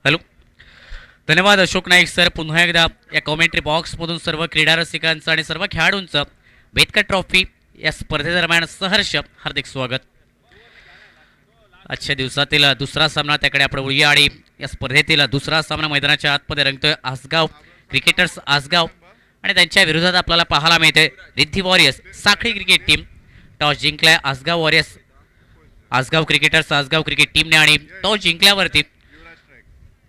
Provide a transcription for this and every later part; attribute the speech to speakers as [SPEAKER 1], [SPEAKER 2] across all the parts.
[SPEAKER 1] Hello. धन्यवाद Ashok Naik sir. पुन्हा एकदा या कॉमेंट्री बॉक्समधून सर्व क्रीडा रसिकांचं आणि सर्व खेळाडूंचं बेतकर ट्रॉफी या स्पर्धेदरम्यान सहर्ष हार्दिक स्वागत. आजच्या दिवसातील दुसरा सामना त्याकडे आपण वळूया आणि या स्पर्धेतील दुसरा सामना मैदानाच्या आतमध्ये रंगतोय. आसगाव क्रिकेटर्स आसगाव आणि त्यांच्या विरोधात आपल्याला पाहायला मिळते Riddhi warriors Sakhali cricket team. Toss जिंकलाय Asgaon warriors Asgaon cricketers Asgaon cricket टीमने आणि टॉस जिंकल्यावरती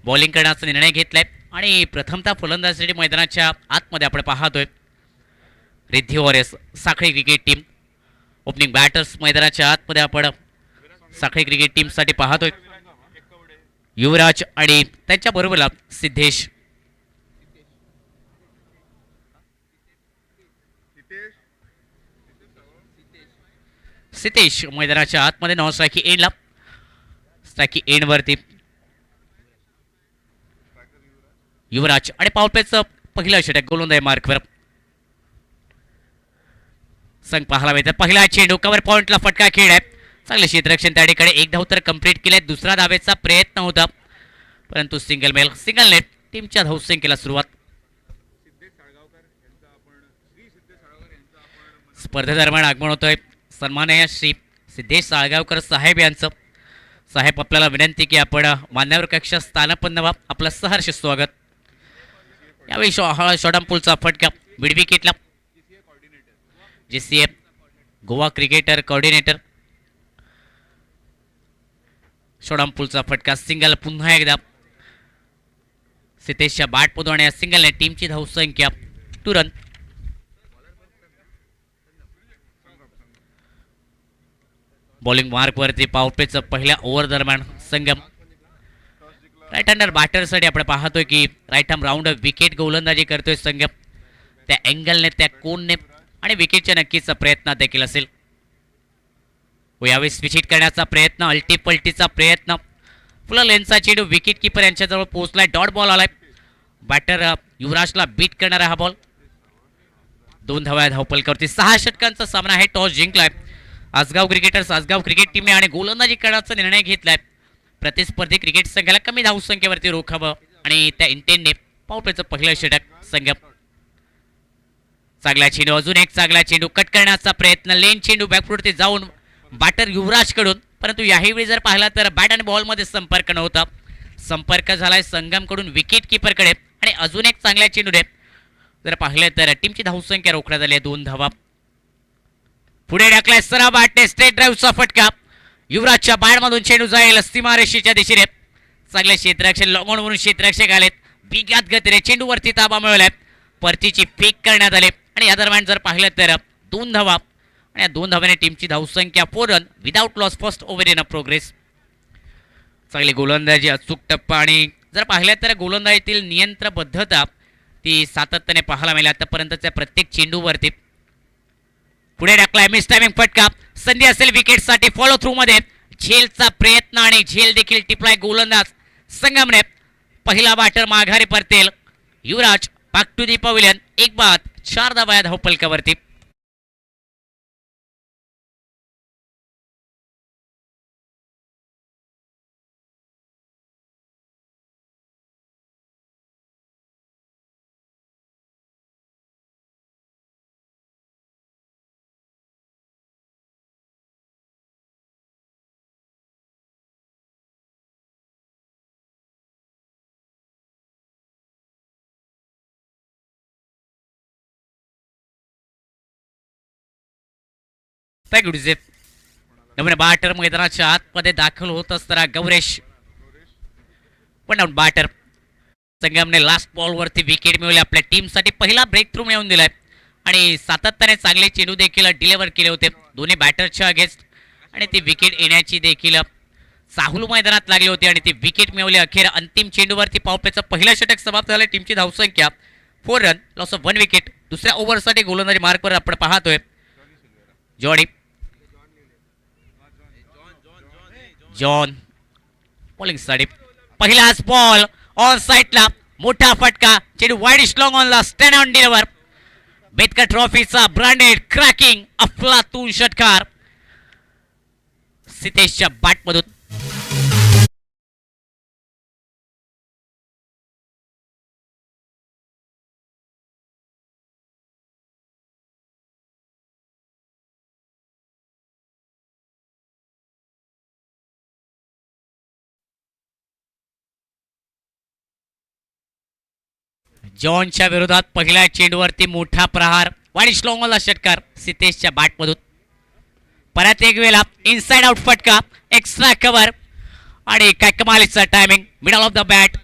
[SPEAKER 1] बॉलिंग करण्याचा निर्णय घेतलाय आणि प्रथमतः फलंदाजीसाठी मैदानाच्या आतमध्ये आपण पाहतोय Riddhi warriors Sakhali cricket team. Opening batters मैदानाच्या आतमध्ये आपण साखळी क्रिकेट टीमसाठी पाहतोय युवराज आणि त्यांच्या बरोबरला सिद्धेश. सिद्धेश मैदानाच्या आतमध्ये नॉन स्ट्रायकी एंडला स्ट्रायकी एंड वरती युवराज आणि पावरप्लेचं पहिलं षटक गोलंदाज मार्कवर संघ पाहायला मिळतात. पहिला चेंडू कव्हर पॉइंटला फटका खेळ आहे. चांगले क्षेत्ररक्षण त्या ठिकाणी एक धाव तर कंप्लीट केले. दुसरा धावेचा प्रयत्न होता परंतु सिंगल मेल सिंगल नेट टीमच्या धावसंख्येला सुरुवात. स्पर्धेदरम्यान आगमन होतोय सन्माननीय श्री सिद्धेश साळगावकर साहेब यांचं. साहेब आपल्याला विनंती की आपण मान्यवर कक्ष स्थानपन्न व्हा. आपलं सहर्ष स्वागत. यावेळी शॉर्टपुलचा फटका मिड विकेटला JCF गोवा क्रिकेटर कोऑर्डिनेटर. शॉर्टपुलचा फटका सिंगल पुन्हा एकदा सिद्धेशच्या बॅटमधून आणि सिंगलने टीमची धावसंख्या 2 रन. बॉलिंग मार्कवरती पॉवरप्लेचं पहिल्या ओव्हर दरम्यान संगम राईट हँडर बॅटरसाठी आपण पाहतोय की राईट आर्म राऊंड विकेट गोलंदाजी करतोय संगम. त्या अँगलने त्या कोनने आणि विकेटच्या नक्कीच प्रयत्न देखील असेल. यावेळी स्विच हिट करण्याचा प्रयत्न अल्टीपल्टीचा प्रयत्न फुल लेनचा चेंडू विकेट किपर यांच्याजवळ पोहोचलाय. डॉट बॉल आलाय. बॅटर युवराजला बीट करणारा हा बॉल 2 धावा धावपलकावरती. 6 षटकांचा सामना आहे. टॉस जिंकलाय आसगाव क्रिकेटर्स आसगाव क्रिकेट टीमने आणि गोलंदाजी करण्याचा निर्णय घेतलाय. प्रतिस्पर्धी क्रिकेट संघाला कमी धावसंख्येवरती रोखावं आणि त्या इंटेनने पॉवरप्लेचं पहिलं षटक संगम. चांगला चेंडू अजून एक चांगला चेंडू कट करण्याचा प्रयत्न लेन चेंडू बॅकफुटवरती जाऊन बॅटर युवराज कडून परंतु याही जर पाहिला तर बॅट आणि बॉल मध्ये संपर्क नव्हता. संपर्क झालाय संगम कडून विकेट किपर कडे आणि अजून एक चांगल्या चेंडूने जर पाहिलं तर टीमची धावसंख्या रोखण्यात आली आहे 2 धावा. पुढे टाकलाय सरा बॅटने स्ट्रेट ड्राईव्हचा फटका. युवराजच्या बॅटमधून चेंडू जाईल सीमारेषेच्या दिशेने. चांगले क्षेत्ररक्षण लॉंगॉन वरून क्षेत्ररक्षक आलेत. बिगात गतीने चेंडूवरती ताबा मिळवलाय. परतीची फेक करण्यात आले आणि या दरम्यान जर पाहिलं तर 2 धावा आणि या 2 धावाने टीमची धावसंख्या 4 run without loss first over in a progress. चांगली गोलंदाजी अचूक टप्पा आणि जर पाहिलं तर गोलंदाजीतील नियंत्रणबद्धता ती सातत्याने पाहायला मिळाली आतापर्यंतच्या प्रत्येक चेंडूवरती. पुढे टाकलाय मिस टायमिंग फटका. संधी असेल विकेटसाठी फॉलो थ्रू मध्ये झेलचा प्रयत्न आणि झेल देखील टिपलाय गोलंदाज संगमने. पहिला बॅटर माघारी परतेल. युवराज बॅक टू दी पवेलियन. 1 बाद 4 धावा धावपलकावरती. नवीन बॅटर मैदानाच्या आतमध्ये दाखल होत असताना गौरेश पण डाऊन बॅटर संगमने लास्ट बॉलवरती विकेट मिळवली. आपल्या टीमसाठी पहिला ब्रेक थ्रू मिळवून दिलाय आणि सातत्याने चांगले चेंडू देखील डिलिव्हर केले होते दोन्ही बॅटरच्या अगेन्स्ट आणि ती विकेट येण्याची देखील साहुल मैदानात लागली होती आणि ती विकेट मिळवली. अखेर अंतिम चेंडूवरती पॉवरप्लेचं पहिलं षटक समाप्त झालं. टीमची धावसंख्या 4 रन लॉस ऑफ 1 विकेट. दुसऱ्या ओव्हरसाठी गोलंदाजी मार्कवर आपण पाहतोय जॉडी जॉन बॉलिंग साठी पहिलाच बॉल ऑन साइडला मोठा फटका. चेंडू वाईड स्लॉंग ऑन ला स्टँड ऑन डिलिव्हर. बेतकर ट्रॉफीचा ब्रँडेड क्रॅकिंग अफलातून षटकार सिद्धेशच्या बॅटमधून जॉनच्या विरोधात पहिल्या चेंडूवरती मोठा प्रहार वाढीश लॉंगॉनला षटकार सितेशच्या बॅटमधून. परत एक वेळा इनसाइड आउट फटका एक्स्ट्रा कव्हर आणि काय कमालीचा टायमिंग मिडल ऑफ द बॅट.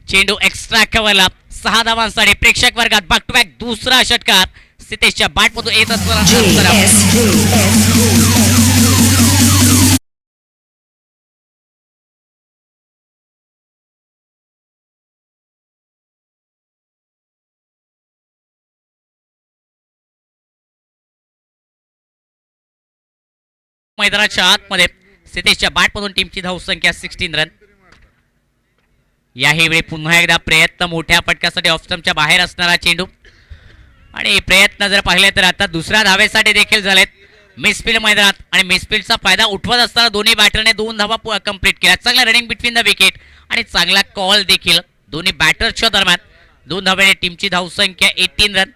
[SPEAKER 1] चेंडू एक्स्ट्रा कव्हरला 6 धावांसाठी प्रेक्षक वर्गात बॅक टू बॅक दुसरा षटकार सितेशच्या बॅटमधून येत असताना मैदानाच्या आतमध्ये सितेशच्या बॅटमधून टीमची धावसंख्या 16 रन. याही वेळी पुन्हा एकदा प्रयत्न मोठ्या फटक्यासाठी ऑफस्टंपच्या बाहेर असणारा चेंडू आणि प्रयत्न जर पाहिले तर आता दुसऱ्या धावेसाठी देखील झालेत मिसफील्ड मैदानात आणि मिसफील्डचा फायदा उठवत असताना दोन्ही बॅटरने 2 धावा कंप्लीट केल्या. चांगला रनिंग बिटवीन द विकेट आणि चांगला कॉल देखील दोन्ही बॅटर्सच्या दरम्यान. 2 धावेने टीमची धावसंख्या 18 रन.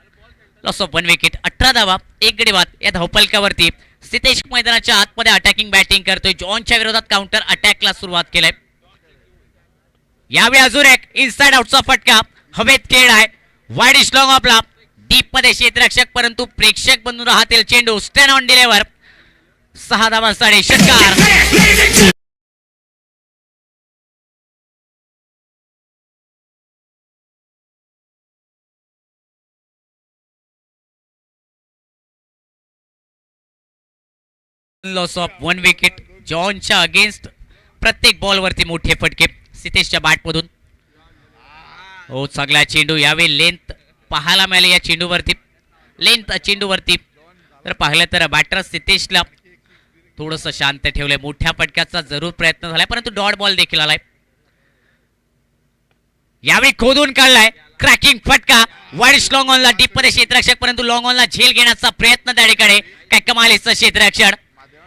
[SPEAKER 1] लॉस ऑफ 1 विकेट 18 धावा 1 गडी बाद या धावफलकावरती सितेश मैदानाच्या आतमध्ये अटॅकिंग बॅटिंग करतोय. जॉनच्या विरोधात काउंटर अटॅकला सुरुवात केलाय. यावेळी अजून एक इनसाइड आउटचा फटका हवेत खेळलाय वाईडिश लॉंग आपला डीप मध्ये क्षेत्ररक्षक परंतु प्रेक्षक बनून राहतील चेंडू स्टॅन ऑन डिलेवर 6 धावांसाठी षटकार. Loss of 1 wicket. जॉनच्या अगेन्स्ट प्रत्येक बॉलवरती मोठे फटके सितेशच्या बॅटमधून. हो चांगला चेंडू यावेळी लेंथ पाहायला मिळाली या चेंडूवरती. लेंथ चेंडूवरती तर पाहिलं तर बॅटर सितेशला थोडंसं शांत ठेवलंय. मोठ्या फटक्याचा जरूर प्रयत्न झालाय परंतु डॉट बॉल देखील आलाय. यावेळी खोदून काढलाय क्रॅकिंग फटका वाईडिश लॉंगॉनला डीप मध्ये क्षेत्ररक्षक परंतु लॉंगॉनला झेल घेण्याचा प्रयत्न त्या ठिकाणी काय कमालीचं क्षेत्ररक्षण.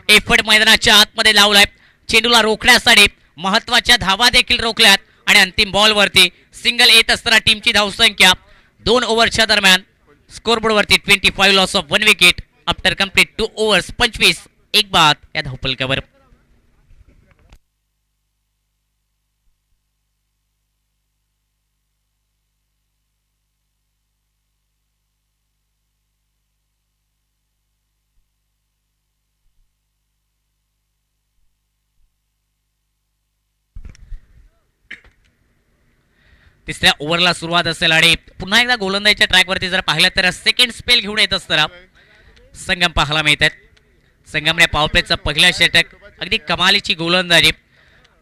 [SPEAKER 1] एफर्ट मैदानाच्या आतमध्ये लावलाय चेंडूला रोखण्यासाठी महत्वाच्या धावा देखील रोखल्यात आणि अंतिम बॉलवरती सिंगल येत असताना टीमची धावसंख्या 2 ओव्हरच्या दरम्यान स्कोरबोर्डवरती 25 loss of 1 wicket after complete 2 overs 25 1 बाद या धावफलकावर. तिसऱ्या ओव्हरला सुरुवात असेल आणि पुन्हा एकदा गोलंदाजीच्या ट्रॅकवरती जर पाहिलं तर सेकंड स्पेल घेऊन येत असताना संगम पाहायला मिळतात. संगमने पॉवरप्लेचं पहिलं षटक अगदी कमालीची गोलंदाजी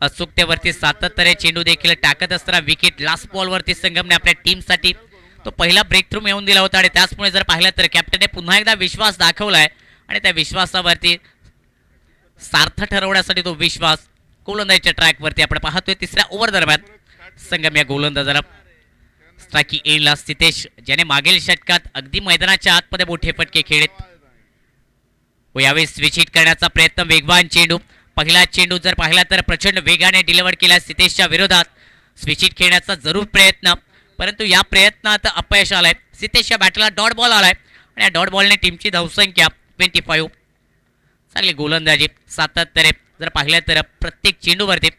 [SPEAKER 1] अचूकतेवरती सातत्याने चेंडू देखील टाकत असताना विकेट लास्ट बॉलवरती संगमने आपल्या टीमसाठी तो पहिला ब्रेक थ्रू मिळवून दिला होता आणि त्याचमुळे जर पाहिलं तर कॅप्टनने पुन्हा एकदा विश्वास दाखवलाय आणि त्या विश्वासावरती सार्थ ठरवण्यासाठी तो विश्वास गोलंदाजीच्या ट्रॅकवरती आपण पाहतोय. तिसऱ्या ओव्हर दरम्यान संगम या गोलंदाजाला स्ट्राइकी एंडला सितेश ज्याने मागील षटकात अगदी मैदानाच्या आतमध्ये मोठे फटके खेळलेत व यावेळी स्विच हिट करण्याचा प्रयत्न. वेगवान चेंडू पहिला चेंडू जर पाहिला तर प्रचंड वेगाने डिलिव्हर केला सितेशच्या विरोधात. स्विच हिट खेळण्याचा जरूर प्रयत्न परंतु या प्रयत्नात अपयश आलाय. सितेशच्या बॅटला डॉट बॉल आलाय आणि या डॉट बॉलने टीमची धावसंख्या 25. चांगली गोलंदाजी सातत्याने जर पाहिलं तर प्रत्येक चेंडूवरती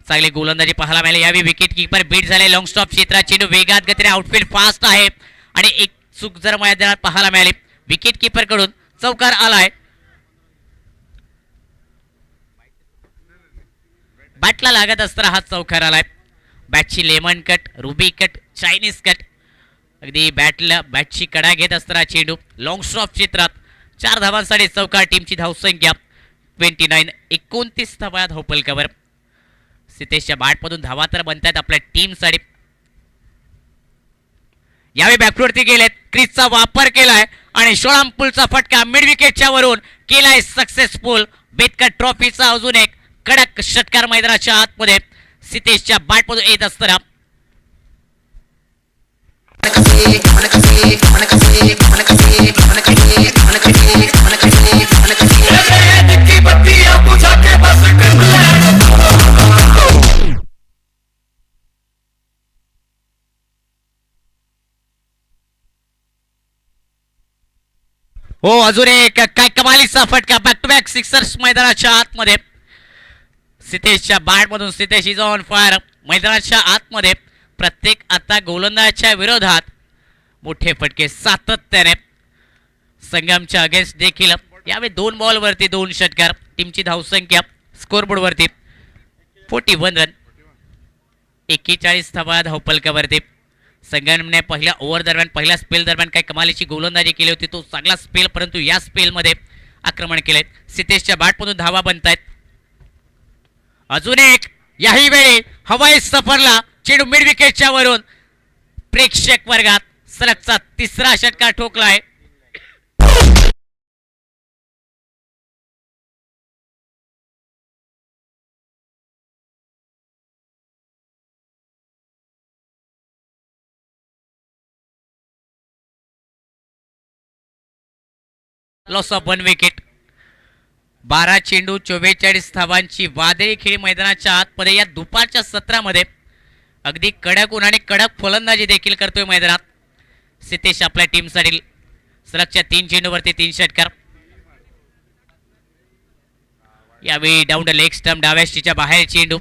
[SPEAKER 1] चांगली गोलंदाजी पाहायला मिळाली. यावेळी विकेट कीपर बीट झाले लॉंग स्टॉप क्षेत्रात चेंडू वेगात गतीने आउटफील्ड फास्ट आहे आणि एक चूक जर मैदानात पाहायला मिळाली विकेट कीपर कडून चौकार आलाय. बॅटला लागत असताना हा चौकार आलाय. बॅटची lemon cut ruby cut Chinese cut अगदी बॅटची कडा घेत असताना चेंडू लॉंग स्टॉप क्षेत्रात 4 धावांसाठी चौकार. टीमची धावसंख्या 29 29 धावा धावफलकावर. सितेशच्या बॅटमधून धावा तर बनतात आपल्या टीमसाठी. यावेळी बॅकवरती गेलेत क्रीजचा वापर केलाय आणि शोळामपूलचा फटका मिड विकेटच्या वरून केलाय सक्सेसफुल. बेतकर ट्रॉफीचा अजून एक कडक षटकार मैदानाच्या आतमध्ये सितेशच्या बॅटमधून येत असताना हो अजून एक काय कमालीचा फटका बॅक टू बॅक सिक्सर्स मैदानाच्या आतमध्ये सितेशच्या बॅटमधून. सितेश इज ऑन फायर मैदानाच्या आतमध्ये प्रत्येक आता गोलंदाजाच्या विरोधात मोठे फटके सातत्याने संगमच्या अगेन्स्ट देखील यावेळी 2 बॉलवरती 2 षटकार. टीमची धावसंख्या स्कोरबोर्डवरती 41 रन, 41 धावा धावपलकावरती. संगमने पहिल्या ओव्हर दरम्यान पहिल्या स्पेल दरम्यान काही कमालीची गोलंदाजी केली होती, तो चांगला स्पेल, परंतु या स्पेलमध्ये आक्रमण केलंय. सितेशच्या बॅटमधून धावा बनतायत. अजून एक, याही वेळी हवाई सफरला चेंडू मिड विकेटच्या वरून प्रेक्षक वर्गात सलगचा 3रा षटकार ठोकलाय. Loss of 1 wicket. 12 चेंडू 44 धावांची वादळी खेळी मैदानाच्या आतमध्ये या दुपारच्या सत्रामध्ये अगदी कडक ऊन आणि कडक फलंदाजी देखील करतोय मैदानात सितेश आपल्या टीमसाठी. सलगच्या 3 चेंडूवरती 3 षटकार. यावेळी डाऊन द लेग स्टंप डाव्याशीच्या बाहेर चेंडू.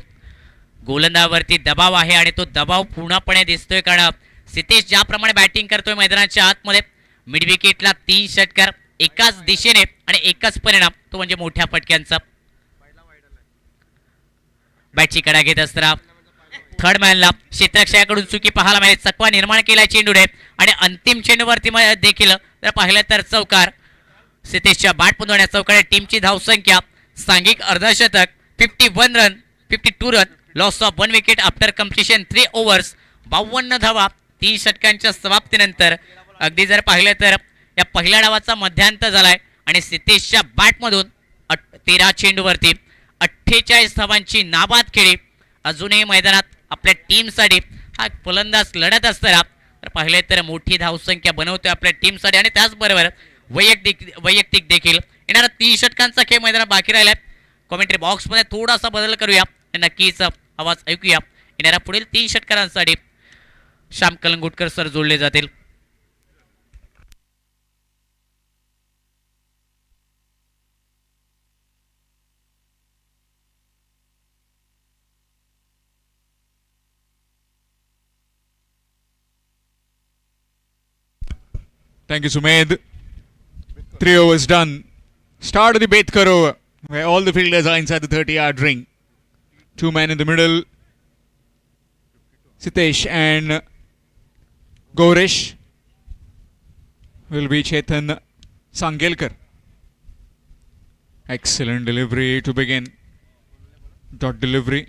[SPEAKER 1] गोलंदाजावरती दबाव आहे आणि तो दबाव पूर्णपणे दिसतोय, कारण सितेश ज्याप्रमाणे बॅटिंग करतोय मैदानाच्या आतमध्ये मिड विकेटला 3 षटकार एकाच दिशेने आणि एकच परिणाम, तो म्हणजे मोठ्या फटक्यांचा. बॅटची कडा घेत असताना थर्ड मॅनला क्षेत्ररक्षकाकडून चुकी पाहायला मिळेल. चकवा निर्माण केला चेंडूने आणि अंतिम चेंडूवरती देखील जर पाहिलं तर चौकार. सितेशच्या बॅटमधून या चौकाने टीमची धावसंख्या सांघिक अर्धशतक 51 run, 52 run, loss of 1 wicket after completion 3 overs. 52 धावा 3 षटकांच्या समाप्तीनंतर. अगदी जर पाहिलं तर या पहिल्या डावाचा मध्यांत झालाय आणि सितेशच्या बॅटमधून 13 चेंडूवरती 48 धावांची नाबाद खेळी. अजूनही मैदानात आपल्या टीमसाठी हा फलंदाज लढत असताना तर पाहिले तर मोठी धावसंख्या बनवतोय आपल्या टीमसाठी आणि त्याचबरोबर वैयक्तिक देखील. येणारा 3 षटकांचा खेळ मैदानात बाकी राहिलाय. कॉमेंट्री बॉक्समध्ये थोडासा बदल करूया, नक्कीच आवाज ऐकूया. येणाऱ्या पुढील 3 षटकारांसाठी श्याम कलंगुटकर सर जोडले जातील.
[SPEAKER 2] Thank you, Sumed. 3 overs done. Start of the Betkar over, where all the fielders are inside the 30-yard ring. 2 men in the middle, Sitesh and Goresh. Will be Chetan Sangelkar. Excellent delivery to begin. Dot delivery.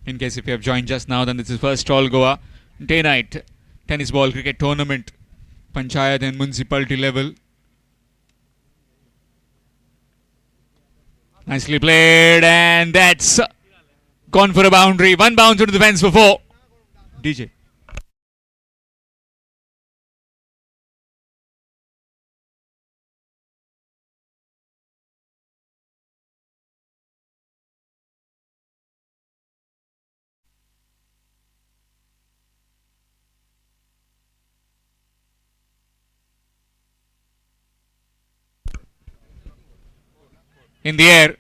[SPEAKER 2] In case if you have joined just now, then this is first All Goa Day Night Tennis Ball Cricket Tournament, Panchayat and Municipality level. Nicely played, and that's gone for a boundary. 1 bounce into the fence for 4. DJ. In the air,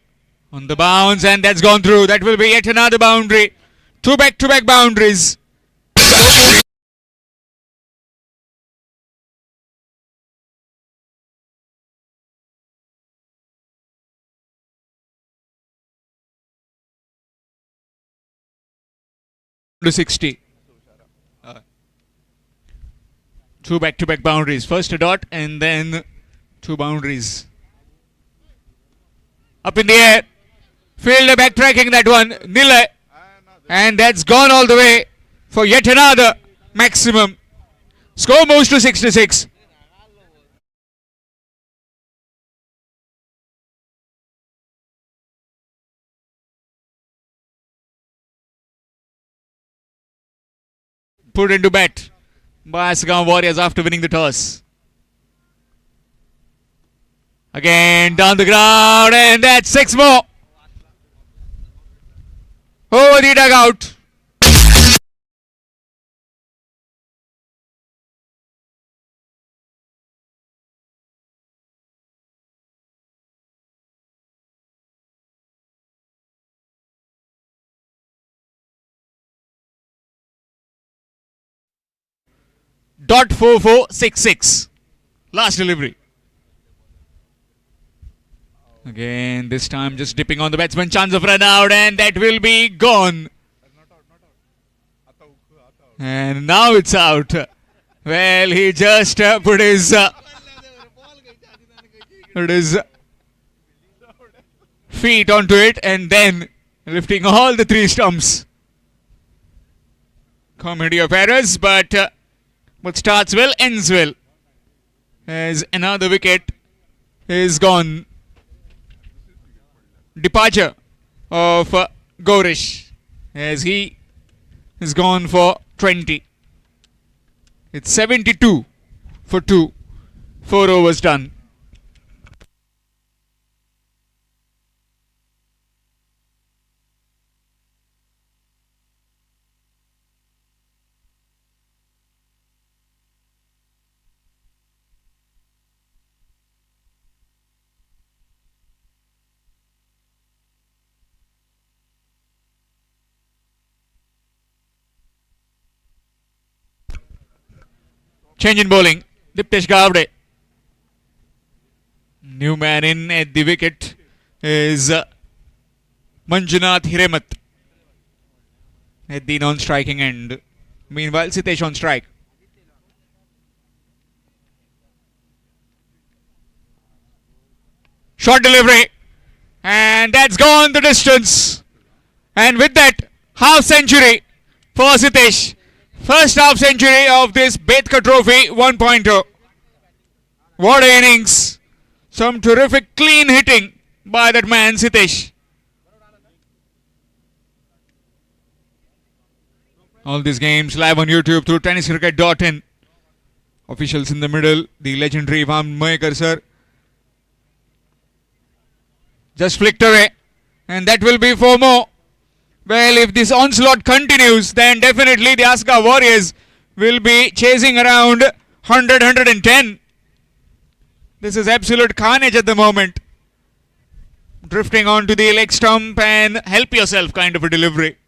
[SPEAKER 2] on the bounce, and that's gone through. That will be yet another boundary. 2 back-to-back boundaries. To 60. 2 back-to-back boundaries. First a dot and then 2 boundaries. Up in the air, fielder backtracking that one, Nile, and that's gone all the way for yet another maximum. Score moves to 66. Put into bat by Asagam Warriors after winning the toss. Again down the ground, and that's 6 more. Over the dugout. .4466. Last delivery. Again, this time just dipping on the batsman. Chance of run out, and that will be gone. And now it's out. Well, he just put his feet onto it and then lifting all the three stumps. Comedy of errors, but what starts well ends well. As another wicket is gone. Departure of Gaurish as he is gone for 20. It's 72 for 2. 4 overs done. Change in bowling. Diptesh Gavde. New man in at the wicket is Manjunath Hiremat at the non-striking end. Meanwhile, Sitesh on strike. Short delivery. And that's gone the distance. And with that, half century for Sitesh. First half century of this Betka Trophy 1.0. What an innings. Some terrific clean hitting by that man Sitesh. All these games live on YouTube through tenniscricket.in. Officials in the middle, the legendary Van Moekar sir. Just flicked away. And that will be 4 more. Well, if this onslaught continues, then definitely the Aska Warriors will be chasing around 100, 110. This is absolute carnage at the moment. Drifting onto the leg stump and help yourself kind of a delivery.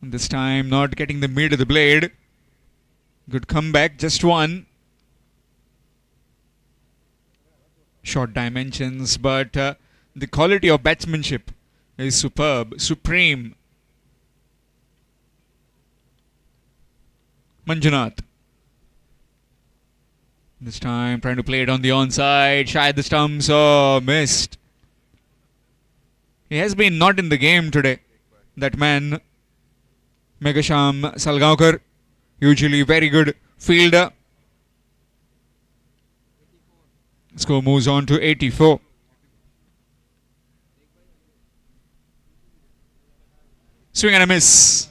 [SPEAKER 2] This time not getting the mid of the blade. Good comeback, just one. Short dimensions, but the quality of batsmanship is superb, supreme. Manjunath. This time trying to play it on the onside. Shy the stumps. Oh, missed. He has been not in the game today. That man, Meghasham Salgaonkar, usually very good fielder. Score moves on to 84. Swing and a miss.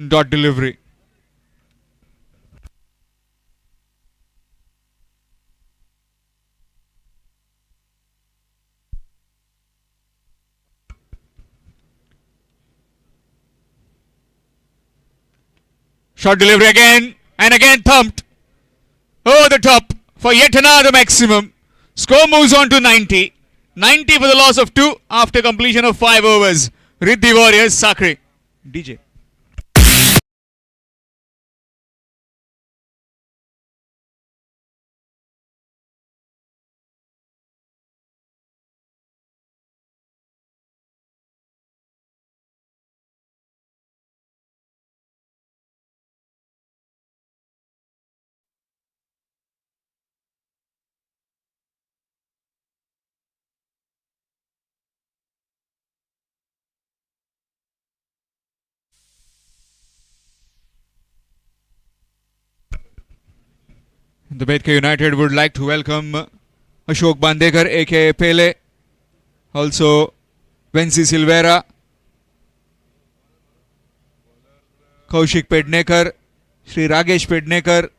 [SPEAKER 2] Dot delivery. Short delivery again and again thumped. Over the top for yet another maximum. Score moves on to 90. 90 for the loss of 2 after completion of 5 overs. Riddhi Warriors, Sakri. DJ. The Betka United would like to welcome Ashok Bandekar aka Pele, also Vensi Silvera, Kaushik Pednekar, Sri Ragesh Pednekar,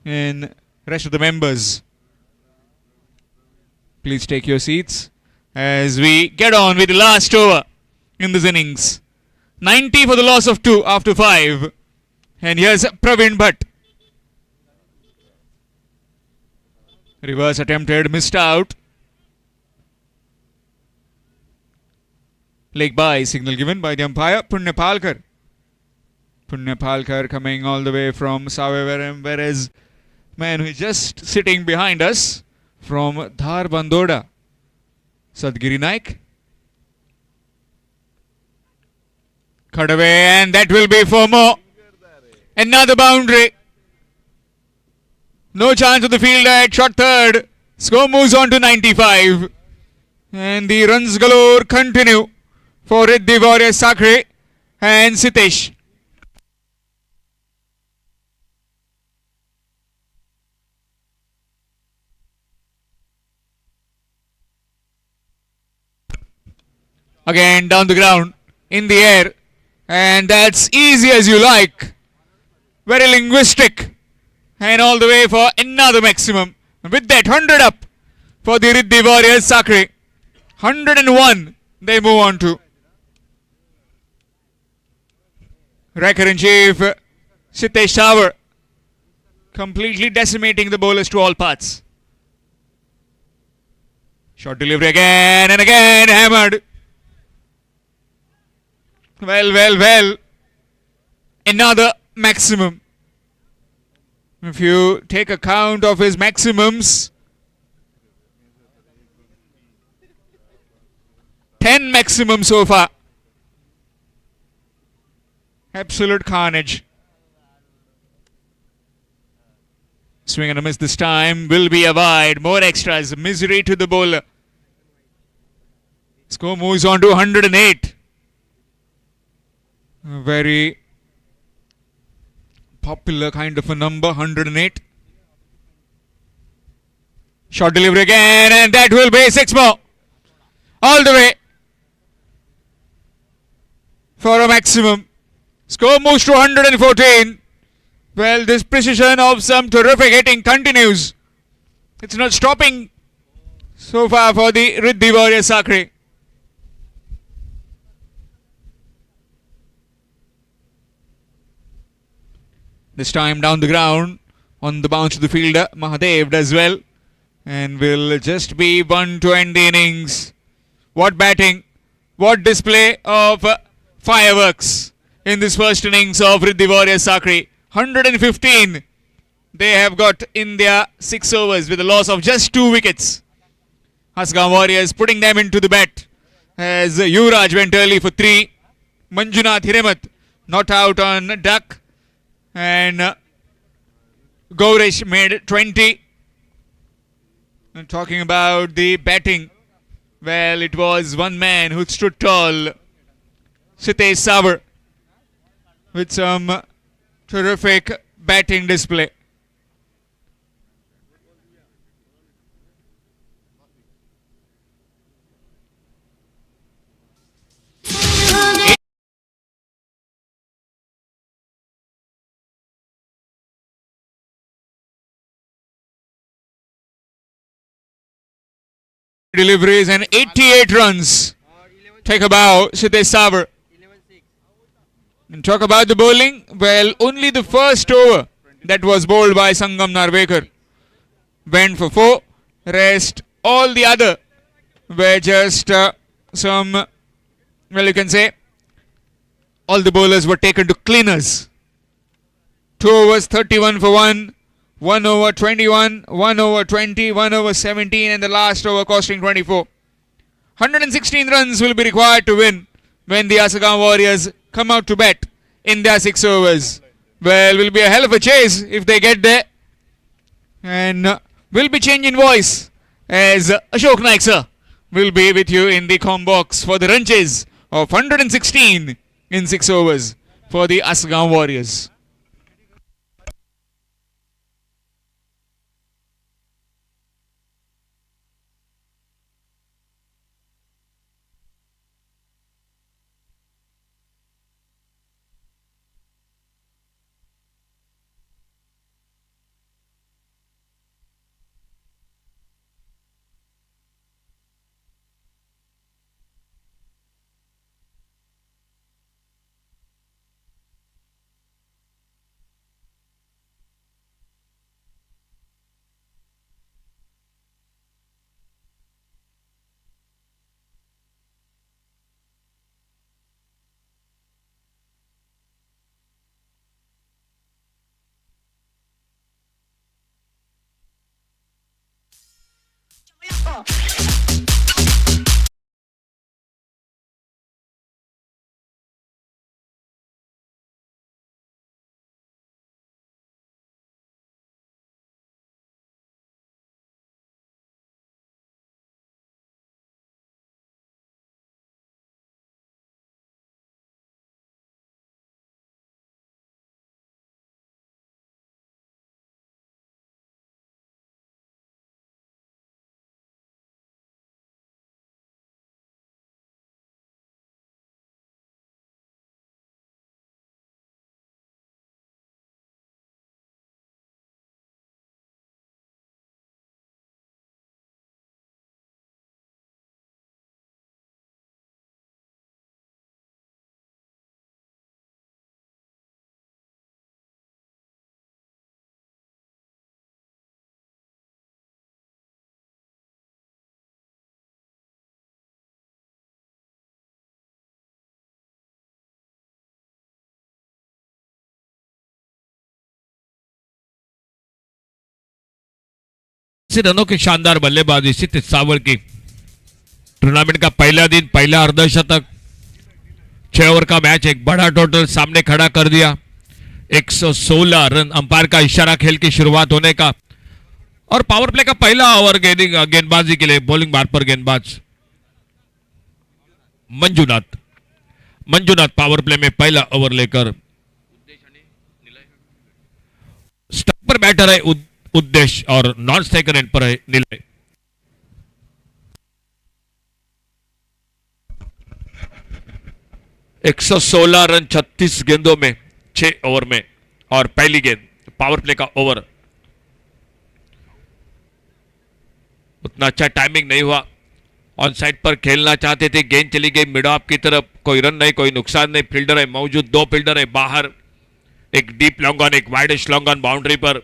[SPEAKER 2] and rest of the members. Please take your seats as we get on with the last over in this innings. 90 for the loss of 2 after 5. And here's Praveen Bhatt. Reverse attempted, missed out. Leg by signal given by the umpire Punya Palkar. Punya Palkar coming all the way from Savevaram, whereas man who is just sitting behind us from Dhar Bandoda, Sadgiri Naik. Cut away, and that will be for more. Another boundary. No chance of the fielder at short third. Score moves on to 95. And the runs galore continue for Riddhi Warriors Sakri and Sitesh. Again down the ground, in the air, and that's easy as you like. Very linguistic, and all the way for another maximum. With that, 100 up for the Riddhi Warriors Sakri. 101 they move on to. Wrecker in chief Sitesh Tower completely decimating the bowlers to all parts. Short delivery again and again, hammered. Well. Another maximum. If you take account of his maximums, 10 maximum so far. Absolute carnage. Swing and a miss this time. Will be a wide. More extras. Misery to the bowler. Score moves on to 108. A very popular kind of a number, 108. Short delivery again, and that will be 6 more. All the way for a maximum. Score moves to 114. Well, this precision of some terrific hitting continues. It's not stopping so far for the Riddhi Warriors Sakri. This time down the ground on the bounce to the fielder. Mahadev does well and will just be one to end the innings. What batting, what display of fireworks in this first innings of Riddhi Warriors Sakri. 115 they have got in their 6 overs with a loss of just 2 wickets. Asgaon Warriors putting them into the bat as Yuvraj went early for 3. Manjunath Hiremat not out on duck. And Gaurish made 20. And talking about the batting, well, it was one man who stood tall, Sitesh Savar, with some terrific batting display. Deliveries and 88 runs. Take a bow, Sitesh Savar. And talk about the bowling. Well, only the first over that was bowled by Sangam Narvekar went for 4. Rest, all the other were just some, well, you can say, all the bowlers were taken to cleaners. 2 overs, 31 for 1. 1 over 21, 1 over 20, 1 over 17, and the last over costing 24. 116 runs will be required to win when the Asgaon Warriors come out to bat in their 6 overs. Well, will be a hell of a chase if they get there. And will be changing voice as Ashok Naik sir will be with you in the com box for the run chase of 116 in 6 overs for the Asgaon Warriors.
[SPEAKER 3] रनों की शानदार बल्लेबाजी से तिस्सावर की tournament का पहला दिन, पहला अर्धशतक, 6 ओवर का मैच, एक बड़ा टोटल सामने खड़ा कर दिया। 116 रन, अंपायर का इशारा खेल की शुरुआत होने का। और पावर प्ले का पहला ओवर गेंदबाजी के लिए बॉलिंग बार पर गेंदबाज मंजुनाथ पावर प्ले में पहला ओवर लेकर स्टंप पर बैटर है उद्देश्य और नॉन स्ट्राइकर एंड पर है निलय। एक 116 रन 36 गेंदों में 6 ओवर में, और पहली गेंद पावर प्ले का ओवर। उतना अच्छा टाइमिंग नहीं हुआ, ऑन साइड पर खेलना चाहते थे, गेंद चली गई मिड ऑफ की तरफ, कोई रन नहीं, कोई नुकसान नहीं, फील्डर है मौजूद, 2 फील्डर है बाहर, एक डीप लॉन्ग ऑन, एक वाइडिश लॉन्ग ऑन बाउंड्री पर।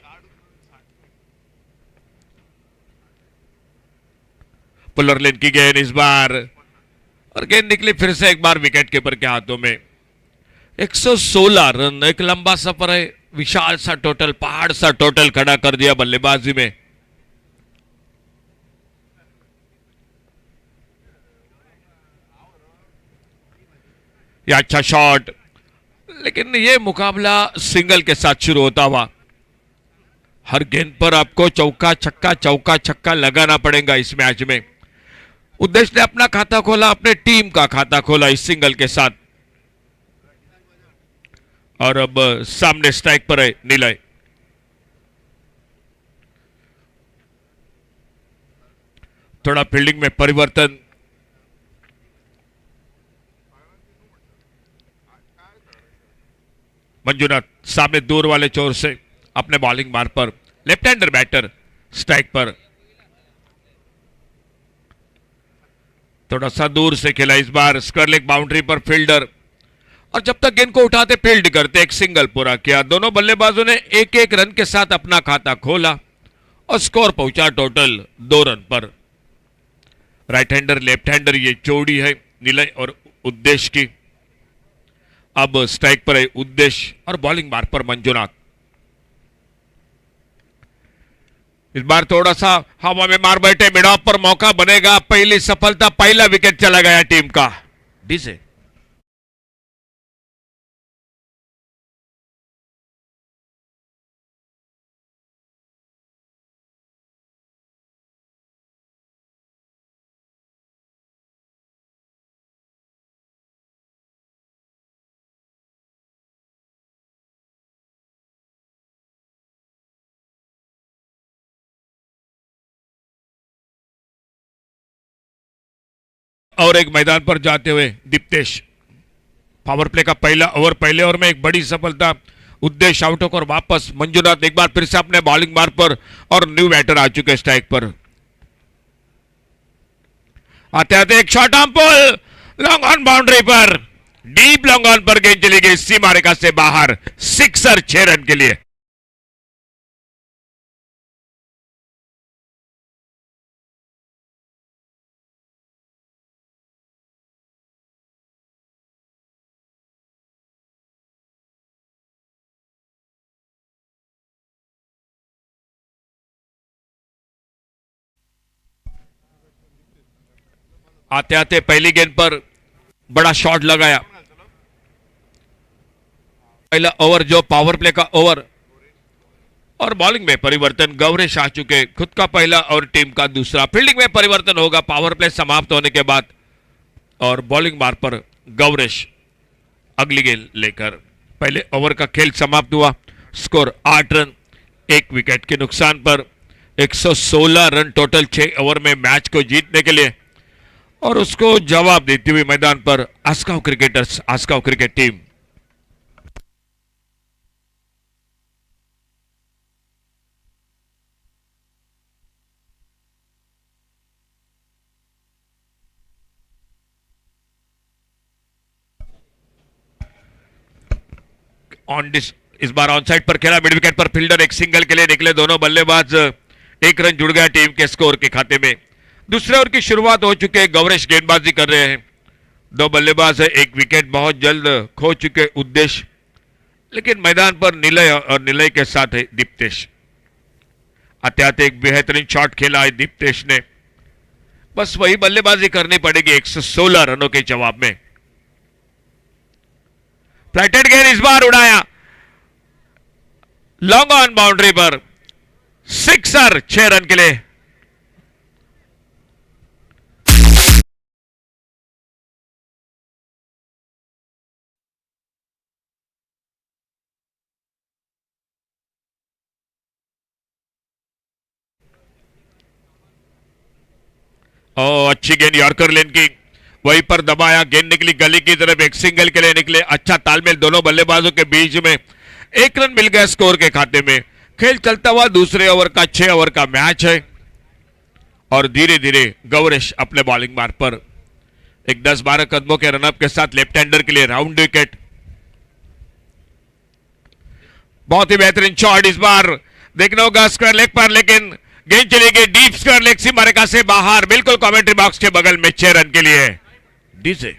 [SPEAKER 3] पुलर लेन की गेंद इस बार, और गेंद निकली फिर से एक बार विकेट कीपर के हाथों में। 116 रन, एक लंबा सफर है, विशाल सा टोटल, पहाड़ सा टोटल खड़ा कर दिया बल्लेबाजी में। ये अच्छा शॉट, लेकिन ये मुकाबला सिंगल के साथ शुरू होता हुआ। हर गेंद पर आपको चौका छक्का लगाना पड़ेगा इस मैच में। उद्देश्य ने अपना खाता खोला, अपने टीम का खाता खोला इस सिंगल के साथ। और अब सामने स्ट्राइक पर है निलय। थोड़ा फील्डिंग में परिवर्तन, मंजुनाथ सामने दूर वाले छोर से अपने बॉलिंग मार पर, लेफ्ट हैंडर बैटर स्ट्राइक पर, थोड़ा सा दूर से खेला इस बार, स्क्वायर लेग बाउंड्री पर फील्डर, और जब तक गेंद को उठाते फील्ड करते, एक सिंगल पूरा किया। दोनों बल्लेबाजों ने एक एक रन के साथ अपना खाता खोला और स्कोर पहुंचा टोटल 2 रन पर। राइट हैंडर लेफ्ट हैंडर ये जोड़ी है निलय और उद्देश्य की। अब स्ट्राइक पर है उद्देश्य और बॉलिंग मार पर मंजुनाथ। इस बार थोड़ा सा हवा में मार बैठे, मिड ऑफ पर मौका बनेगा, पहली सफलता, पहला विकेट चला गया टीम का। डीसे और एक मैदान पर जाते हुए दीप्तेश। पावर प्ले का पहला ओवर, पहले ओवर में एक बड़ी सफलता, उद्देश्य आउट होकर वापस, मंजुनाथ एक बार फिर से अपने बॉलिंग मार पर, और न्यू बैटर आ चुके स्ट्राइक पर। आते आते एक shot on pull, long on boundary पर, डीप लॉन्ग ऑन पर गेंद चली गई सीमा रेखा से बाहर, सिक्सर 6 रन के लिए। आते आते पहली गेंद पर बड़ा शॉट लगाया। पहला ओवर जो पावर प्ले का ओवर, और बॉलिंग में परिवर्तन, गौरेश आ चुके, खुद का पहला और टीम का दूसरा। फील्डिंग में परिवर्तन होगा पावर प्ले समाप्त होने के बाद, और बॉलिंग मार पर गौरेश अगली गेंद लेकर। पहले ओवर का खेल समाप्त हुआ, स्कोर 8 रन 1 विकेट के नुकसान पर। 116 रन टोटल 6 ओवर में मैच को जीतने के लिए, और उसको जवाब देती हुई मैदान पर Asgaon cricketers, Asgaon cricket team. On डिस इस बार ऑन साइड पर खेला, मिड विकेट पर फील्डर एक सिंगल के लिए निकले, दोनों बल्लेबाज 1 रन जुड़ गया टीम के स्कोर के खाते में। दूसरे ओवर की शुरुआत हो चुके, गौरेश गेंदबाजी कर रहे हैं, 2 बल्लेबाज है, 1 विकेट बहुत जल्द खो चुके उद्देश्य, लेकिन मैदान पर निलय और निलय के साथ है दीप्तेश। आते आते एक बेहतरीन शॉट खेला है दीप्तेश ने, बस वही बल्लेबाजी करनी पड़ेगी 116 रनों के जवाब में। फ्लैटेड गेंद इस बार उड़ाया लॉन्ग ऑन बाउंड्री पर, सिक्सर 6 रन के लिए। अच्छी गेंद यॉर्कर लेन की, वहीं पर दबाया, गेंद निकली गली की तरफ, एक सिंगल के लिए निकले। अच्छा तालमेल दोनों बल्लेबाजों के बीच में, 1 रन मिल गया स्कोर के खाते में। खेल चलता हुआ दूसरे ओवर का 6 ओवर का मैच है, और धीरे धीरे गौरेश अपने बॉलिंग मार्ग पर एक 10-12 कदमों के रनअप के साथ लेफ्ट हैंडर के लिए राउंड विकेट। बहुत ही बेहतरीन शॉट इस बार देखना होगा स्क्वायर लेग पर, लेकिन गेंद चली गई डीप स्क्वायर लेग सीमा रेखा से बाहर, बिल्कुल कमेंट्री बॉक्स के बगल में, 6 रन के लिए डीजे।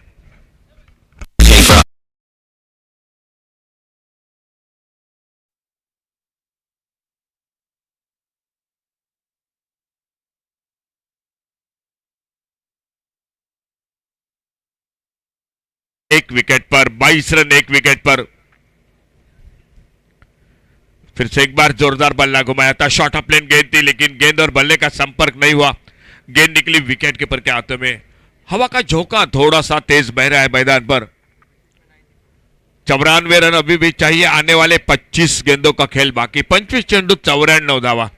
[SPEAKER 3] एक विकेट पर 22 रन 1 विकेट पर। फिर से एक बार जोरदार बल्ला घुमाया था, शॉर्ट ऑफ प्लेन गेंद थी, लेकिन गेंद और बल्ले का संपर्क नहीं हुआ, गेंद निकली विकेट कीपर के हाथों में। हवा का झोंका थोड़ा सा तेज बह रहा है मैदान पर। 94 रन अभी भी चाहिए, आने वाले 25 गेंदों का खेल बाकी। 25 चेंडू 94 धावा।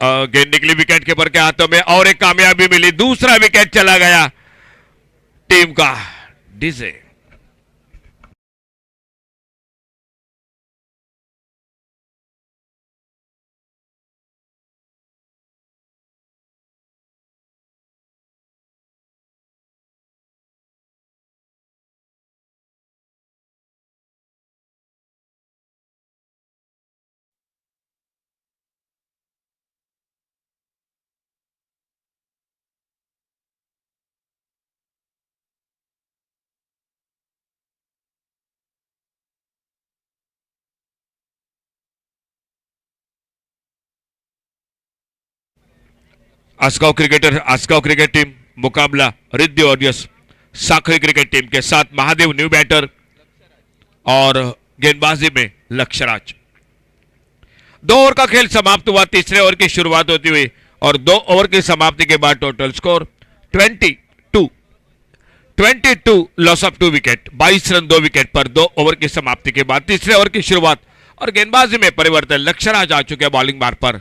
[SPEAKER 3] गेंद निकली विकेट कीपर के हाथों में, और एक कामयाबी मिली, दूसरा विकेट चला गया टीम का डीजे। आस्काव क्रिकेटर, आस्काव क्रिकेट टीम मुकाबला रिद्धि वॉरियर्स साखरी क्रिकेट टीम के साथ। महादेव न्यू बैटर, और गेंदबाजी में लक्ष्यराज। 2 ओवर का खेल समाप्त हुआ, तीसरे ओवर की शुरुआत होती हुई, और 2 ओवर की समाप्ति के बाद total score 22 loss of 2 wicket, 22 run 2 wicket पर 2 ओवर की समाप्ति के बाद तीसरे ओवर की शुरुआत, और गेंदबाजी में परिवर्तन, लक्ष्यराज आ चुके बॉलिंग मार्ग पर।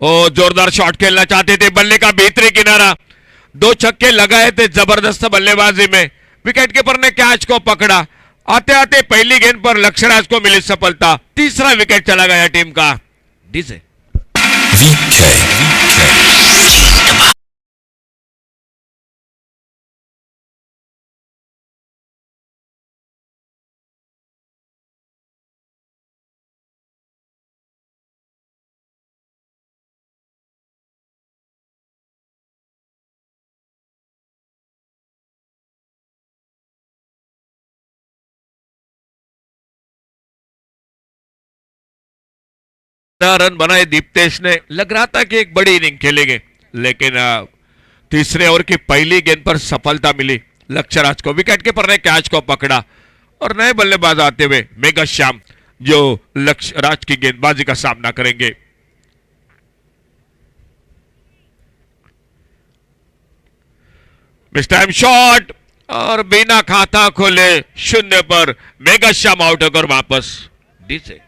[SPEAKER 3] ओ जोरदार शॉट खेलना चाहते थे, बल्ले का भीतरी किनारा, 2 छक्के लगाए थे जबरदस्त बल्लेबाजी में। विकेट कीपर ने कैच को पकड़ा, आते आते पहली गेंद पर लक्ष्यराज को मिली सफलता, तीसरा विकेट चला गया टीम का डीजे। रन बनाए दीप्तेश ने। लग रहा था कि एक बड़ी इनिंग खेलेंगे, लेकिन तीसरे ओवर की पहली गेंद पर सफलता मिली लक्ष्यराज को। विकेट कीपर ने कैच को पकड़ा और नए बल्लेबाज आते हुए मेघा श्याम जो लक्ष्यराज की गेंदबाजी का सामना करेंगे। मिस टाइम शॉट और बिना खाता खोले शून्य पर मेघा श्याम आउट होकर वापस डी से।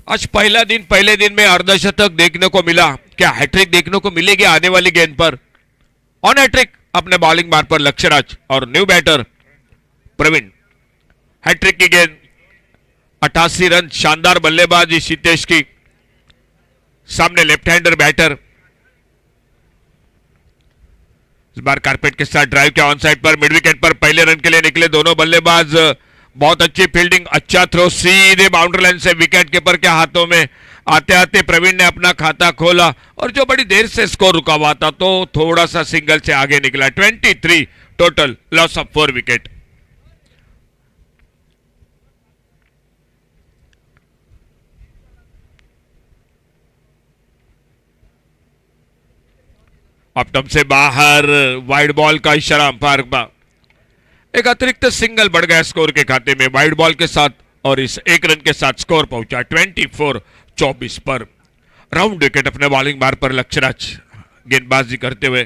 [SPEAKER 3] आज पहले दिन में अर्धशतक देखने को मिला। क्या हैट्रिक देखने को मिलेगी आने वाली गेंद पर? ऑन हैट्रिक अपने बॉलिंग मार्ग पर लक्ष्यराज और न्यू बैटर प्रवीण। हैट्रिक की गेंद 88 रन, शानदार बल्लेबाजी शीतेश की। सामने लेफ्ट हैंडर बैटर। इस बार कारपेट के साथ ड्राइव के ऑन साइड पर मिड विकेट पर पहले रन के लिए निकले दोनों बल्लेबाज। बहुत अच्छी फील्डिंग, अच्छा थ्रो, सीधे बाउंड्री लाइन से विकेट कीपर के हाथों में आते आते प्रवीण ने अपना खाता खोला और जो बड़ी देर से स्कोर रुका हुआ था तो थोड़ा सा सिंगल से आगे निकला। 23 total, loss of 4 wicket. Optum से बाहर, वाइड बॉल का इशारा अंपायर का। एक अतिरिक्त सिंगल बढ़ गया स्कोर के खाते में वाइड बॉल के साथ और इस एक रन के साथ स्कोर पहुंचा 24-24 पर। राउंड विकेट अपने बॉलिंग मार्ग पर लक्ष्यराज गेंदबाजी करते हुए।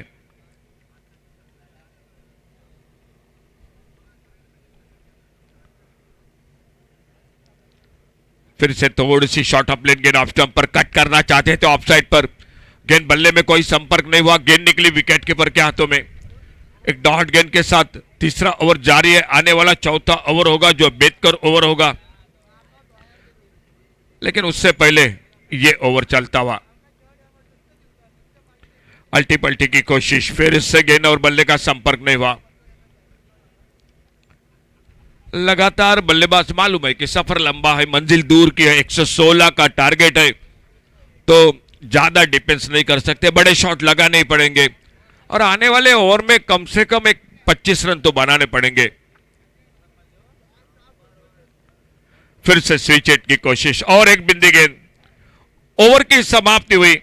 [SPEAKER 3] फिर से थोड़ी सी शॉर्ट ऑफ लेन गेंद ऑफ स्टंप पर कट करना चाहते थे ऑफ साइड पर। गेंद बल्ले में कोई संपर्क नहीं हुआ, गेंद निकली विकेट कीपर के हाथों में। एक डॉट गेंद के साथ तीसरा ओवर जारी है। आने वाला चौथा ओवर होगा जो बेहतर ओवर होगा, लेकिन उससे पहले ये ओवर चलता हुआ। अल्टी पल्टी की कोशिश, फिर इससे गेंद और बल्ले का संपर्क नहीं हुआ। लगातार बल्लेबाज मालूम है कि सफर लंबा है, मंजिल दूर की है, 116 का टारगेट है, तो ज्यादा डिफेंस नहीं कर सकते, बड़े शॉट लगाने ही पड़ेंगे और आने वाले ओवर में कम से कम एक 25 रन तो बनाने पड़ेंगे। फिर से स्विच हिट की कोशिश और एक बिंदी गेंद। ओवर की समाप्ति हुई,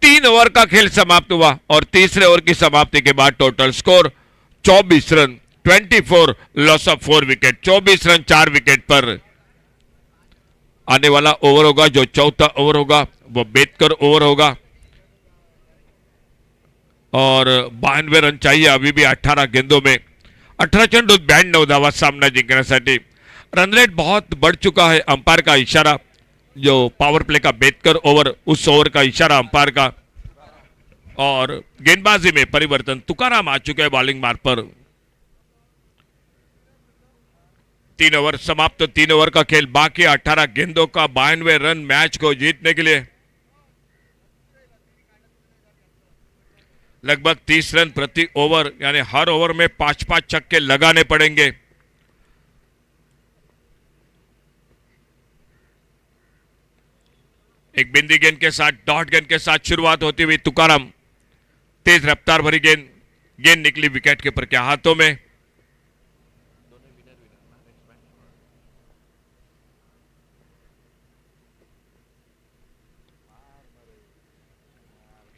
[SPEAKER 3] 3 ओवर का खेल समाप्त हुआ और तीसरे ओवर की समाप्ति के बाद total score 24 run, 24, loss of 4 wicket. 24 run 4 wicket पर आने वाला ओवर होगा जो चौथा ओवर होगा वो बेहतर ओवर होगा और 92 रन चाहिए अभी भी 18 गेंदों में। 18 चेंडू 92 धावा सामना जिंकण्यासाठी। रन रेट बहुत बढ़ चुका है, अंपायर का इशारा जो पावर प्ले का बेहतर ओवर, उस ओवर का इशारा अंपायर का। और गेंदबाजी में परिवर्तन, तुकाराम आ चुके हैं बॉलिंग मार्ग पर। 3 ओवर समाप्त, 3 ओवर का खेल बाकी, 18 गेंदों का 92 रन मैच को जीतने के लिए। लगभग 30 रन प्रति ओवर, यानी हर ओवर में 5-5 छक्के लगाने पड़ेंगे। एक बिंदी गेंद के साथ, डॉट गेंद के साथ शुरुआत होती हुई तुकाराम, तेज रफ्तार भरी गेंद, गेंद निकली विकेट कीपर के हाथों में।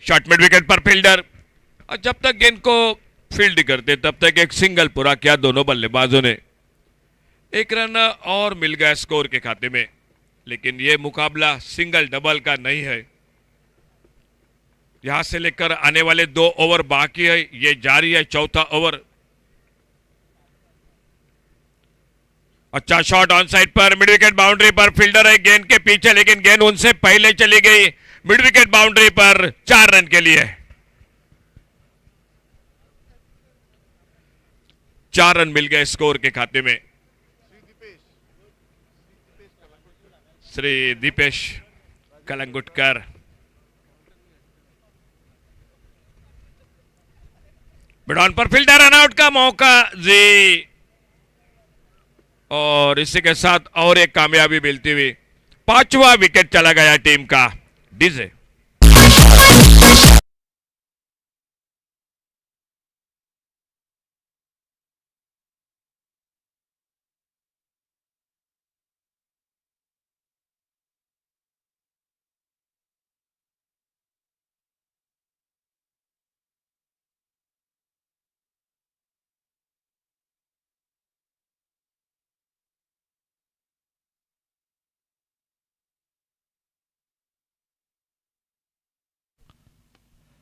[SPEAKER 3] शॉट मिड विकेट पर फील्डर, और जब तक गेंद को फील्ड करते तब तक एक सिंगल पूरा किया दोनों बल्लेबाजों ने। 1 रन और मिल गया स्कोर के खाते में, लेकिन यह मुकाबला सिंगल डबल का नहीं है। यहां से लेकर आने वाले 2 ओवर बाकी है, ये जारी है चौथा ओवर। अच्छा शॉट ऑन साइड पर, मिड विकेट बाउंड्री पर, फील्डर है गेंद के पीछे लेकिन गेंद उनसे पहले चली गई। मिड विकेट बाउंड्री पर 4 रन के लिए। 4 रन मिल गए स्कोर के खाते में। श्री दीपेश कलंगुटकर मिड ऑन पर फील्डर रनआउट का मौका जी, और इसी के साथ और एक कामयाबी मिलती हुई 5वां विकेट चला गया टीम का डीजे।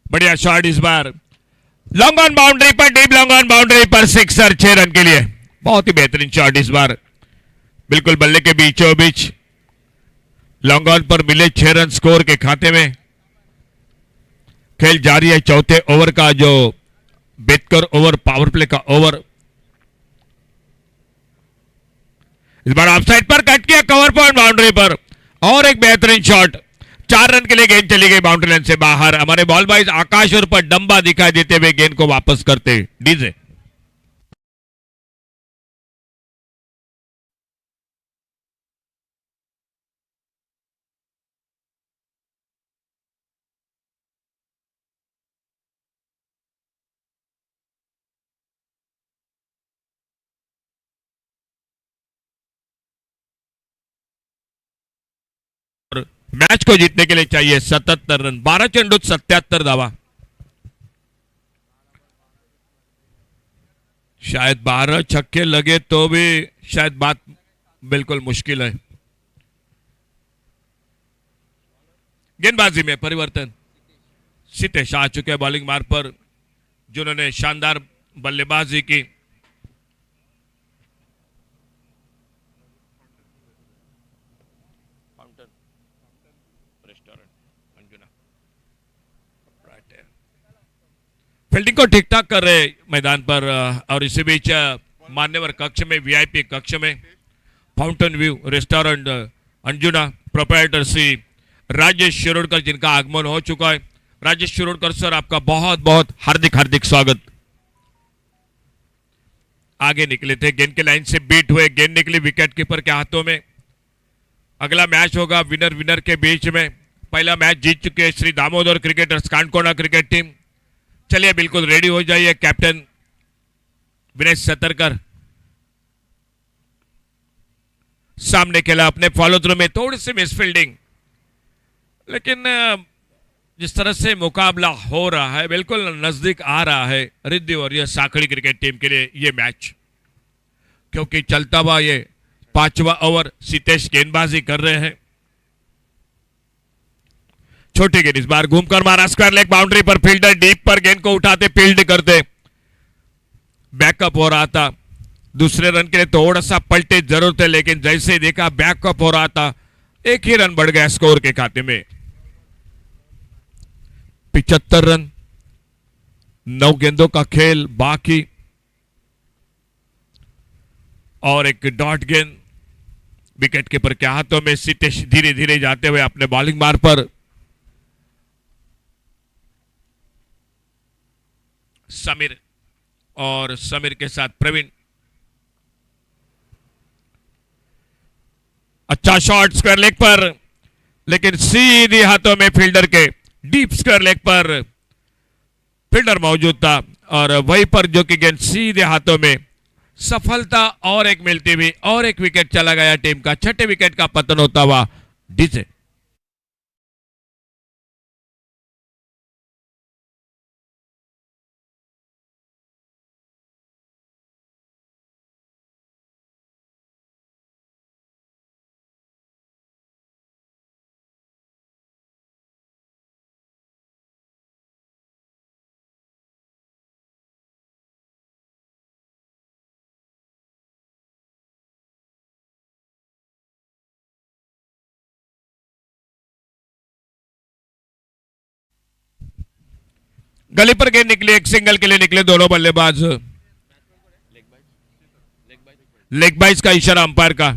[SPEAKER 3] बढ़िया शॉट इस बार, लॉन्ग ऑन बाउंड्री पर, डीप लॉन्ग ऑन बाउंड्री पर सिक्सर 6 रन के लिए। बहुत ही बेहतरीन शॉट इस बार, बिल्कुल बल्ले के बीचों बीच लॉन्ग ऑन पर मिले 6 रन स्कोर के खाते में। खेल जारी है चौथे ओवर का, जो 72 ओवर पावर प्ले का ओवर। इस बार ऑफसाइड पर कट किया, कवर पॉइंट बाउंड्री पर, और एक बेहतरीन शॉट। 4 रन के लिए गेंद चली गई बाउंड्री लाइन से बाहर। हमारे बॉल बॉयज आकाश और पर डंबा दिखाई देते हुए गेंद को वापस करते डीजे। मैच को जीतने के लिए चाहिए 77 रन, 12 चेंडूत 77 धावा। शायद 12 छक्के लगे तो भी शायद बात बिल्कुल मुश्किल है। गेंदबाजी में परिवर्तन, सितेश आ चुके हैं बॉलिंग मार्ग पर, जिन्होंने शानदार बल्लेबाजी की। फील्डिंग को ठीक ठाक कर रहे मैदान पर, और इसी बीच मान्यवर कक्ष में, वीआईपी कक्ष में, fountain view restaurant Anjuna proprietor Shri Rajesh Shirodkar, जिनका आगमन हो चुका है। राजेश शिरोडकर सर, आपका बहुत बहुत हार्दिक हार्दिक स्वागत। आगे निकले थे, गेंद के लाइन से बीट हुए, गेंद निकली विकेट कीपर के हाथों में। अगला मैच होगा विनर विनर के बीच में। पहला मैच जीत चुके Shri Damodar cricketers Canacona cricket team. चलिए बिल्कुल रेडी हो जाइए। कैप्टन विनय सतरकर सामने खेला, अपने फॉलो थ्रू में थोड़ी सी मिसफील्डिंग, लेकिन जिस तरह से मुकाबला हो रहा है, बिल्कुल नजदीक आ रहा है रिद्धि और यह साखड़ी क्रिकेट टीम के लिए ये मैच, क्योंकि चलता हुआ ये 5वां ओवर सितेश गेंदबाजी कर रहे हैं। छोटी गेंद इस बार घूमकर मारा, स्क्वायर लेग बाउंड्री पर, फील्डर डीप पर गेंद को उठाते फील्ड करते, बैकअप हो रहा था। दूसरे रन के लिए थोड़ा सा पलटे जरूरत है, लेकिन जैसे ही देखा बैकअप हो रहा था, एक ही रन बढ़ गया स्कोर के खाते में। 75 रन, 9 गेंदों का खेल बाकी, और एक डॉट गेंद विकेट कीपर के हाथों में। सितेश धीरे धीरे जाते हुए अपने बॉलिंग मार्ग पर, समीर और समीर के साथ प्रवीण। अच्छा शॉट स्क्वायर लेग पर, लेकिन सीधे हाथों में फील्डर के, डीप स्क्वायर लेग पर फील्डर मौजूद था, और वहीं पर जो कि गेंद सीधे हाथों में। सफलता और एक मिलती हुई, और एक विकेट चला गया टीम का। 6ठे विकेट का पतन होता हुआ डीजे। गली पर गेंद निकली, एक सिंगल के लिए निकले दोनों बल्लेबाज। लेग बाइज का इशारा अंपायर का,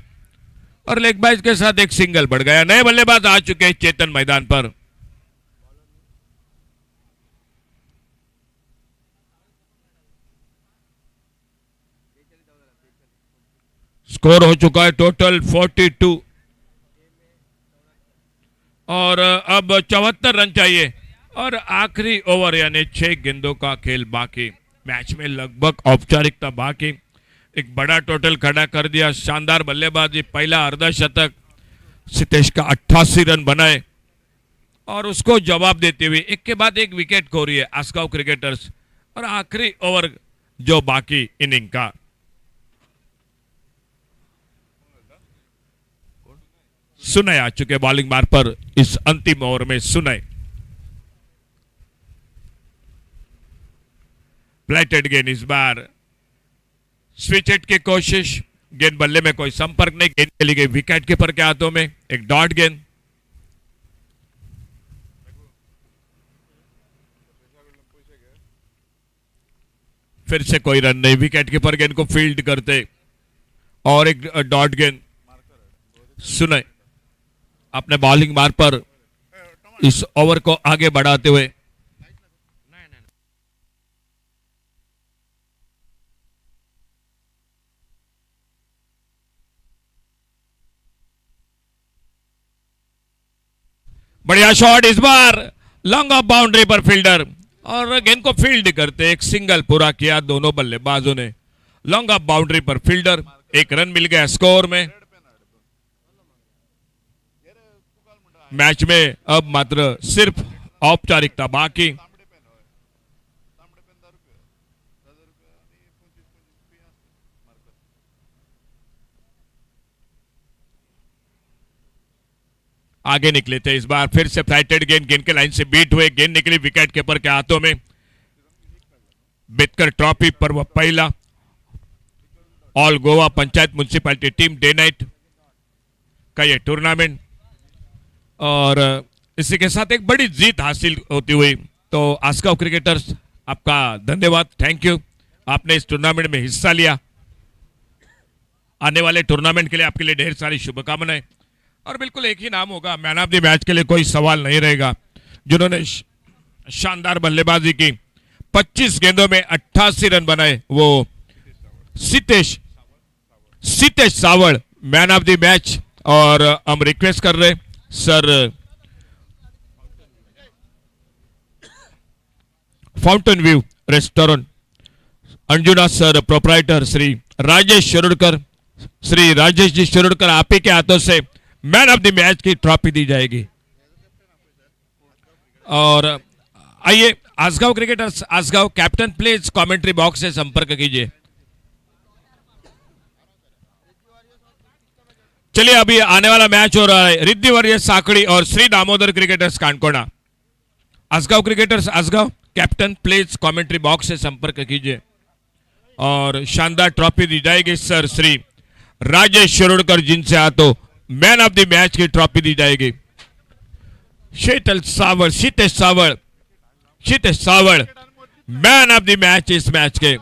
[SPEAKER 3] और लेग बाइज के साथ एक सिंगल बढ़ गया। नए बल्लेबाज आ चुके हैं चेतन मैदान पर। स्कोर हो चुका है टोटल 42 और अब 74 रन चाहिए और आखिरी ओवर यानी 6 गेंदों का खेल बाकी। मैच में लगभग औपचारिकता बाकी। एक बड़ा टोटल खड़ा कर दिया, शानदार बल्लेबाजी, पहला अर्धशतक, सितेश का 88 रन बनाए और उसको जवाब देते हुए एक के बाद एक विकेट खो रही है आसगांव क्रिकेटर्स। और आखिरी ओवर जो बाकी इनिंग का, सुनय आ चुके बॉलिंग मार पर इस अंतिम ओवर में। सुनय फ्लैटेड गेंद, इस बार स्विच हिट की कोशिश, गेंद बल्ले में कोई संपर्क नहीं, गेंद चली गई विकेट कीपर के हाथों में, एक डॉट गेंद। फिर से कोई रन नहीं, विकेट कीपर गेंद को फील्ड करते और एक डॉट गेंद। सुनय अपने बॉलिंग मार पर इस ओवर को आगे बढ़ाते हुए बढ़िया शॉट, इस बार लॉन्ग ऑफ बाउंड्री पर फील्डर और गेंद को फील्ड करते एक सिंगल पूरा किया दोनों बल्लेबाजों ने। लॉन्ग ऑफ बाउंड्री पर फील्डर, एक रन मिल गया स्कोर में। मैच में अब मात्र सिर्फ औपचारिकता बाकी। आगे निकले थे, इस बार फिर से फ्लाइटेड गेंद, गेंद के लाइन से बीट हुए, गेंद निकली विकेट कीपर के हाथों में। बितकर ट्रॉफी पर वह पहला all Goa panchayat municipality team day night का यह टूर्नामेंट और इसी के साथ एक बड़ी जीत हासिल होती हुई। तो आसगांव क्रिकेटर्स आपका धन्यवाद, थैंक यू, आपने इस टूर्नामेंट में हिस्सा लिया। आने वाले टूर्नामेंट के लिए आपके लिए ढेर सारी शुभकामनाएं और बिल्कुल एक ही नाम होगा, मैन ऑफ द मैच के लिए कोई सवाल नहीं रहेगा। जिन्होंने शानदार बल्लेबाजी की, 25 गेंदों में 88 रन बनाए, वो Sitesh Sawad man of the match. और हम रिक्वेस्ट कर रहे sir fountain view restaurant Anjuna sir proprietor Shri Rajesh Shirodkar, Shri Rajesh ji Shirodkar, आप ही के हाथों से मैन ऑफ द मैच की ट्रॉफी दी जाएगी। और आइए Asgaon cricketers, Asgaon captain please commentary box से संपर्क कीजिए। चलिए अभी आने वाला मैच हो रहा है रिद्धि वॉरियर्स साकड़ी और Shri Damodar cricketers Canacona. Asgaon cricketers, Asgaon captain please commentary box से संपर्क कीजिए और शानदार ट्रॉफी दी जाएगी सर श्री राजेश शिरोडकर, जिनसे हाथों मैन ऑफ द मैच की ट्रॉफी दी जाएगी। Sitesh Sawad man of the match इस मैच के।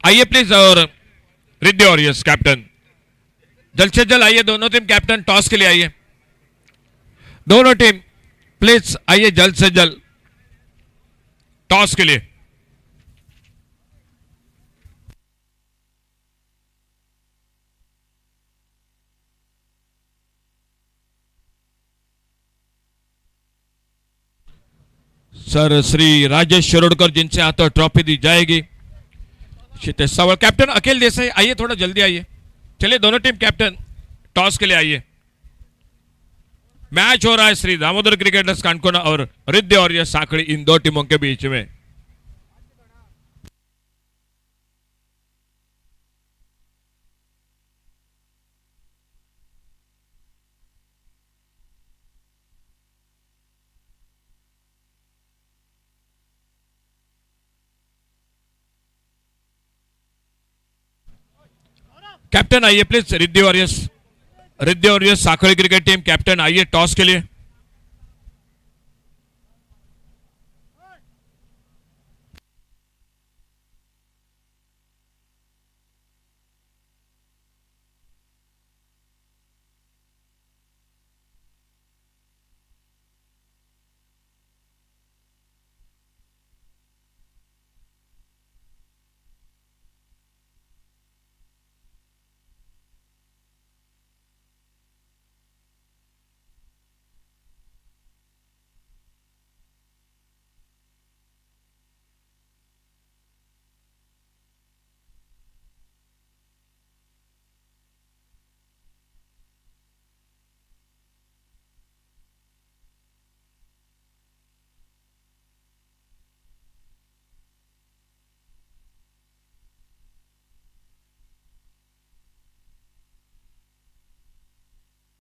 [SPEAKER 3] आइए प्लीज, और रिद्धि वॉरियर्स कैप्टन जल्द से जल्द आइए, दोनों टीम कैप्टन टॉस के लिए आइए, दोनों टीम प्लीज आइए जल्द से जल्द टॉस के लिए। सर श्री राजेश शिरोडकर, जिनसे हाथों ट्रॉफी दी जाएगी। सितेश सावड़ कैप्टन अखिल देसाई, आइए थोड़ा जल्दी आइए। चलिए दोनों टीम कैप्टन टॉस के लिए आइए। मैच हो रहा है श्री दामोदर क्रिकेटर्स कानकोना और रिद्धि वॉरियर्स साकड़ी, इन दो टीमों के बीच में। कैप्टन आइए please, Riddhi warriors Sakhali cricket team captain आइए टॉस के लिए।